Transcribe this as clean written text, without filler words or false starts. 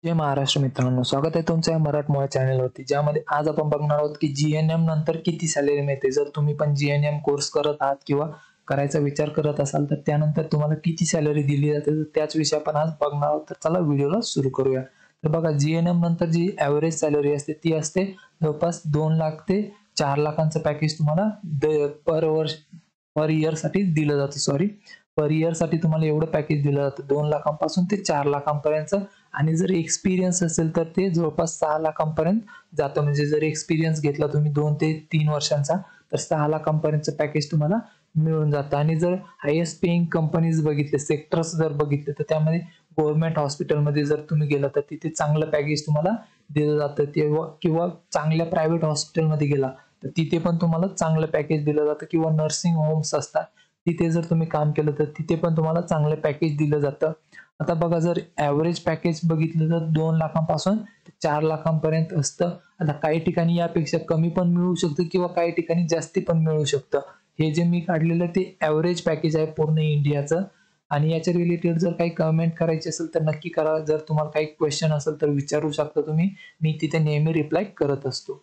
जय महाराष्ट्र मित्रांनो, स्वागत आहे तुमच्या मराठमोळ्या चॅनलवरती, ज्यामध्ये आज आपण बघणार आहोत की जीएनएम नंतर किती सॅलरी मिळते. जर तुम्ही पण जीएनएम कोर्स करत आहात किंवा करायचा विचार करत असाल तर त्यानंतर तुम्हाला किती सॅलरी दिली जाते, तर त्याच विषयी आपण आज बघणार आहोत. तर चला व्हिडिओला सुरू करूया. तर बघा, जीएनएम नंतर जी ॲव्हरेज सॅलरी असते ती असते जवळपास 2 लाख ते 4 लाखांचं पॅकेज तुम्हाला पर वर्ष पर इयरसाठी दिलं जातं. पर इयरसाठी तुम्हाला एवढं पॅकेज दिलं जातं 2 लाखांपासून ते 4 लाखांपर्यंत. आणि जर एक्सपिरियन्स असेल तर ते जवळपास 6 लाखांपर्यंत जातं. म्हणजे जर एक्सपिरियन्स घेतला तुम्ही 2 ते 3 वर्षांचा तर 6 लाखांपर्यंतचं पॅकेज तुम्हाला मिळून जातं. आणि जर हायेस्ट पेइंग कंपनीज बघितले, सेक्टर्स जर बघितले, तर त्यामध्ये गव्हर्नमेंट हॉस्पिटलमध्ये जर तुम्ही गेला तर तिथे चांगलं पॅकेज तुम्हाला दिलं जातं. तेव्हा किंवा चांगल्या प्रायव्हेट हॉस्पिटलमध्ये गेला तर तिथे पण तुम्हाला चांगलं पॅकेज दिलं जातं. किंवा नर्सिंग होम्स असतात, तिथे जर तुम्ही काम केलं तर तिथे पण तुम्हाला चांगलं पॅकेज दिलं जातं. आता बघा, जर ॲव्हरेज पॅकेज बघितलं तर 2 लाखांपासून ते 4 लाखांपर्यंत असतं. आता काही ठिकाणी यापेक्षा कमी पण मिळू शकतं किंवा काही ठिकाणी जास्ती पण मिळू शकतं. हे जे मी काढलेलं ते ॲव्हरेज पॅकेज आहे पूर्ण इंडियाचं. आणि याच्या रिलेटेड जर काही कमेंट करायची असेल तर नक्की करा. जर तुम्हाला काही क्वेश्चन असेल तर विचारू शकता तुम्ही. मी तिथे नेहमी रिप्लाय करत असतो.